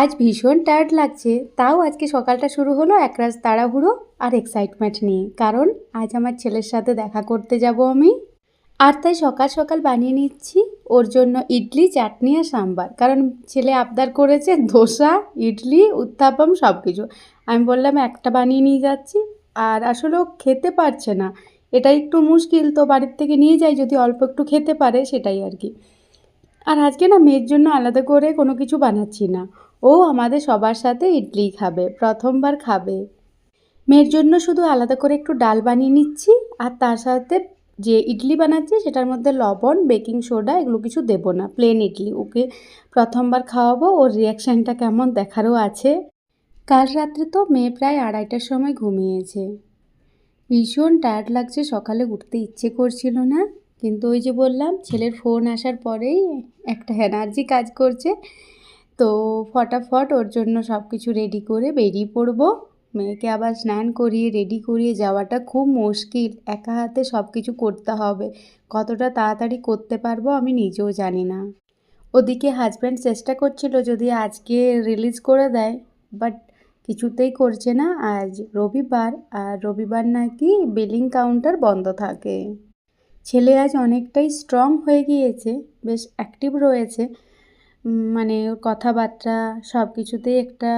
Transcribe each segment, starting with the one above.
আজ ভীষণ টায়ার্ড লাগছে, তাও আজকে সকালটা শুরু হলো একরাশ তাড়াহুড়ো আর এক্সাইটমেন্ট নিয়ে। কারণ আজ আমার ছেলের সাথে দেখা করতে যাব আমি। আর তাই সকাল সকাল বানিয়ে নিচ্ছি ওর জন্য ইডলি, চাটনি আর সাম্বার। কারণ ছেলে আবদার করেছে ধোসা, ইডলি, উত্তাপম সব কিছু। আমি বললাম একটা বানিয়ে নিয়ে যাচ্ছি। আর আসলে ও খেতে পারছে না, এটা একটু মুশকিল, তো বাড়ির থেকে নিয়ে যাই যদি অল্প একটু খেতে পারে, সেটাই আর কি। আর আজকে না মেয়ের জন্য আলাদা করে কোনো কিছু বানাচ্ছি না, ও আমাদের সবার সাথে ইডলি খাবে, প্রথমবার খাবে। মেয়ের জন্য শুধু আলাদা করে একটু ডাল বানিয়ে নিচ্ছি। আর তার সাথে যে ইডলি বানাচ্ছি সেটার মধ্যে লবণ, বেকিং সোডা এগুলো কিছু দেবো না, প্লেন ইডলি। ওকে প্রথমবার খাওয়াবো, ওর রিয়াকশানটা কেমন দেখারও আছে। কাল রাত্রে তো মেয়ে প্রায় 2:30টার সময় ঘুমিয়েছে। ভীষণ টায়ার্ড লাগছে, সকালে উঠতে ইচ্ছে করছিল না। কিন্তু ওই যে বললাম, ছেলের ফোন আসার পরেই একটা এনার্জি কাজ করছে। তো ফটাফট ওর জন্য সব কিছু রেডি করে বেরিয়ে পড়বো। মেয়েকে আবার স্নান করিয়ে রেডি করিয়ে যাওয়াটা খুব মুশকিল, একা হাতে সব কিছু করতে হবে। কতটা তাড়াতাড়ি করতে পারবো আমি নিজেও জানি না। ওদিকে হাজব্যান্ড চেষ্টা করছিল যদি আজকে রিলিজ করে দেয়, বাট কিছুতেই করছে না। আজ রবিবার, আর রবিবার নাকি বিলিং কাউন্টার বন্ধ থাকে। ছেলে আজ অনেকটাই স্ট্রং হয়ে গিয়েছে, বেশ অ্যাক্টিভ রয়েছে। মানে ওর কথাবার্তা সব কিছুতেই একটা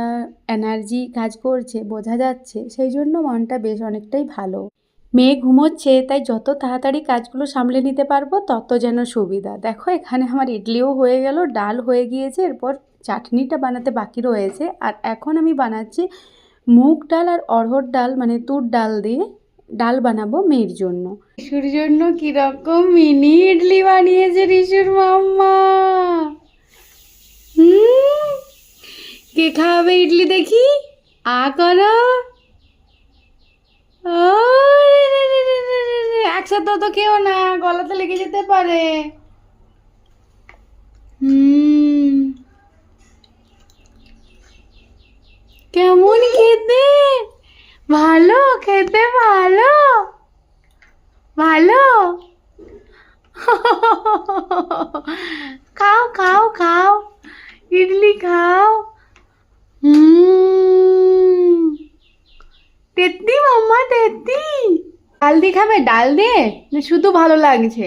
এনার্জি কাজ করছে, বোঝা যাচ্ছে। সেই জন্য মনটা বেশ অনেকটাই ভালো। মেয়ে ঘুমোচ্ছে, তাই যত তাড়াতাড়ি কাজগুলো সামলে নিতে পারবো তত যেন সুবিধা। দেখো এখানে আমার ইডলিও হয়ে গেল, ডাল হয়ে গিয়েছে, এরপর চাটনিটা বানাতে বাকি রয়েছে। আর এখন আমি বানাচ্ছি মুগ ডাল আর অড়হর ডাল, মানে তুর ডাল দিয়ে ডাল বানাবো মেয়ের জন্য। রিশুর জন্য কিরকম মিনি ইডলি বানিয়েছে রিশুর মাম্মা। কে খাওয়াবে ইডলি দেখি? আ করো। একসাথে তো কেউ না, গলাতে লেগে যেতে পারে। কেমন খেতে? ভালো খেতে, ভালো ভালো। খাও খাও খাও, ইডলি খাও। তেত্তি মাম্মা, তেত্তি। ডাল দিয়ে খাবে? ডাল দিয়ে না শুধু ভালো লাগছে?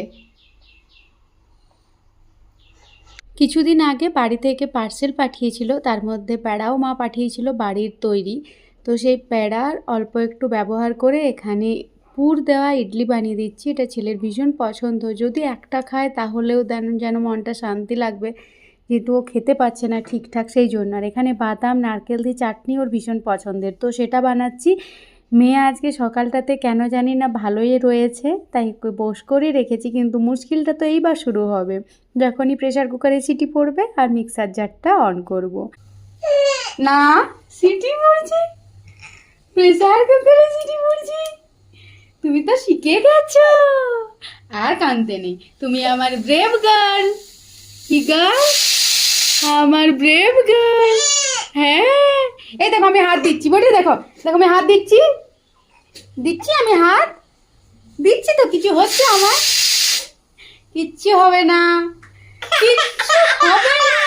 কিছুদিন আগে বাড়ি থেকে পার্সেল পাঠিয়েছিল, তার মধ্যে প্যাড়াও মা পাঠিয়েছিল বাড়ির তৈরি। তো সেই প্যাড়ার অল্প একটু ব্যবহার করে এখানে পুর দেওয়া ইডলি বানিয়ে দিচ্ছি। এটা ছেলের ভীষণ পছন্দ, যদি একটা খায় তাহলেও যেন মনটা শান্তি লাগবে, যেহেতু ও খেতে পাচ্ছে না ঠিকঠাক সেই জন্য। আর এখানে বাদাম নারকেল দিয়ে চাটনি ওর ভীষণ পছন্দের, তো সেটা বানাচ্ছি। মেয়ে আজকে সকালটাতে কেন জানি না ভালোই রয়েছে, তাই বস করে রেখেছি। কিন্তু মুশকিলটা তো এইবার শুরু হবে, যখনই প্রেসার কুকারে সিটি পড়বে আর মিক্সার জারটা অন করব। না, সিটি পড়ছে, প্রেসার কুকারে সিটি পড়ছে। তুমি তো শিখে গেছো, আর কাঁদতে নেই। তুমি আমার ব্রেভ গার্ল। কি গার্ল? আমার ব্রেভ গার্ল। হ্যাঁ, এই দেখো আমি হাত দিচ্ছি, বটে দেখো, দেখো আমি হাত দিচ্ছি, আমি হাত দিচ্ছি তো, কিছু হচ্ছে আমার? কিচ্ছু হবে না, কিচ্ছু হবে না।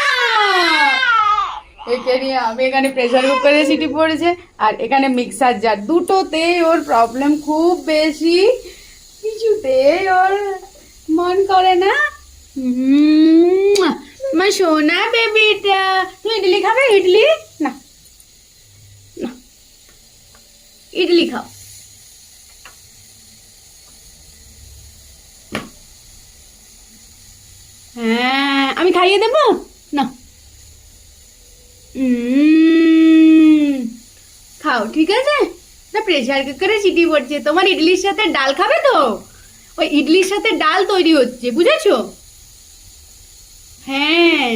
এখানে আমি এখানে প্রেসার কুকারে সিটি পড়েছে, আর এখানে মিক্সার জার, দুটোতেই ওর প্রবলেম খুব বেশি। কিছুতেই ওর মন করে না। মা সোনা বেবিটা, তুমি ইডলি খাবে? ইডলি না, না, ইডলি খাও। হ্যাঁ, আমি খাইয়ে দেবো না। খাও, ঠিক আছে। না, প্রেসার কুকারে সিটি পড়ছে, তোমার ইডলির সাথে ডাল খাবে তো, ওই ইডলির সাথে ডাল তৈরি হচ্ছে, বুঝেছো? হ্যাঁ,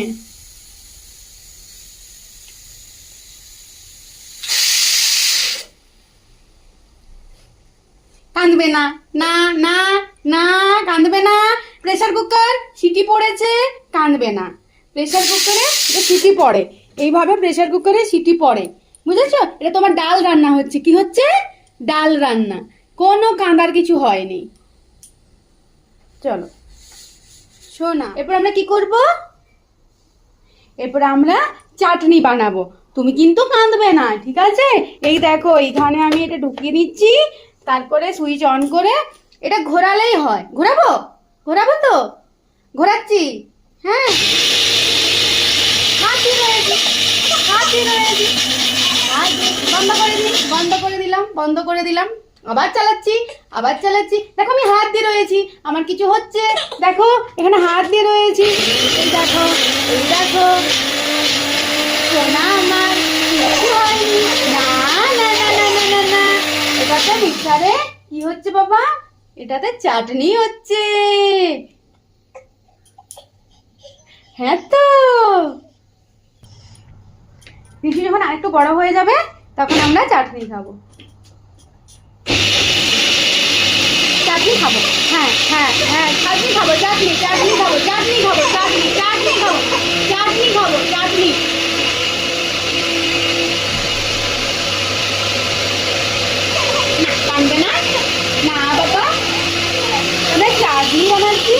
কাঁদবে না, না না না, কাঁদবে না। প্রেসার কুকার সিটি পড়েছে, কাঁদবে না। প্রেসার কুকারে সিটি পড়ে, এইভাবে প্রেসার কুকারে সিটি পড়ে, বুঝেছো? এটা তোমার ডাল রান্না হচ্ছে। কি হচ্ছে? ডাল রান্না, কোনো কাঁদার কিছু হয়নি। চলো শোনা, এরপর আমরা কি করব? এরপর আমরা চাটনি বানাবো। তুমি কিন্তু কাঁদবে না, ঠিক আছে? এই দেখো এইখানে আমি এটা ঢুকিয়ে দিচ্ছি, তারপরে সুইচ অন করে এটা ঘোরালেই হয়। ঘোরাবো? ঘোরাবো তো? ঘোরাচ্ছি। হ্যাঁ, হাত দিয়ে রয়েছি, হাত দিয়ে রয়েছি। বন্ধ করে দিই, বন্ধ করে দিলাম, বন্ধ করে দিলাম। আবার চালাচ্ছি, আবার চালাচ্ছি। দেখো আমি হাত দিয়ে রয়েছি, আমার কিছু হচ্ছে। দেখো এখানে হাত দিয়ে রয়েছি। এই দেখো, এই দেখো। সোনা আমার কিছু হয়নি। না না না না না না না, এটাতে মিক্সারে কি হচ্ছে বাবা? এটাতে চাটনি হচ্ছে। হ্যাঁ তো, মিঠু যখন আরেকটু বড় হয়ে যাবে তখন আমরা চাটনি খাবো। চাটনি খাবো, হ্যাঁ হ্যাঁ হ্যাঁ, চাটনি খাবো, চাটনি চাটনি খাবো, চাটনি খাবো, চাটনি চাটনি খাবো, চাটনি খাবো, চাটনি। না কানবে না, না বাবা, আমরা চাটনি বানাচ্ছি।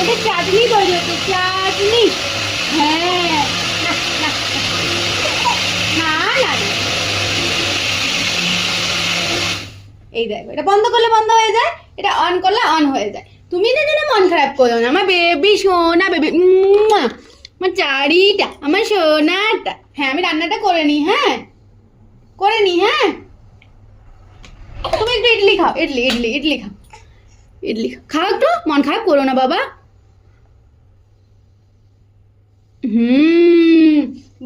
এটা চাটনি তৈরি হচ্ছে, চাটনি। হ্যাঁ, না না না না না। এই দেখো এটা বন্ধ করলে বন্ধ হয়ে যায়, এটা অন করলে অন হয়ে যায়। তুমি না যেন মন খারাপ করো না, আমার বেবি সোনা বেবি, আমার চারিটা, আমার সোনাটা। হ্যাঁ আমি রান্নাটা করে নিই, হ্যাঁ করে নিই। হ্যাঁ তুমি একটু ইডলি খাও, ইডলি ইডলি ইডলি খাও, ইডলি খাও, একটু মন খারাপ করো না বাবা।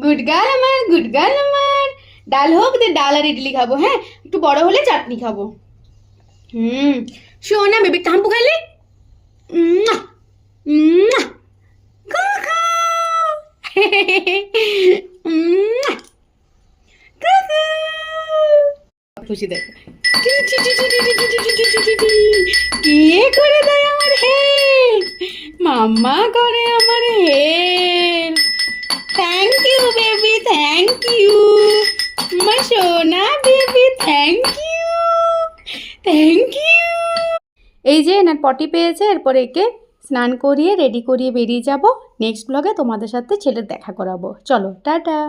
গুড গার্ল আমার, গুড গার্ল আমার। ডাল হোক দে, ডাল আর ইডলি খাবো। হ্যাঁ একটু বড় হলে চাটনি খাবো। সোনা বেবি টাম্পু খাইলে খুশি দেখো, কে করে দেয় আমার হেল্প? মাম্মা করে আমার help. Thank you baby, thank you আমার সোনা baby, thank you, thank you. এই যে এনার পটি পেয়েছে, এরপরে একে স্নান করিয়ে রেডি করিয়ে বেরিয়ে যাব। নেক্সট ব্লগে তোমাদের সাথে ছেলের দেখা করাবো। চলো টাটা।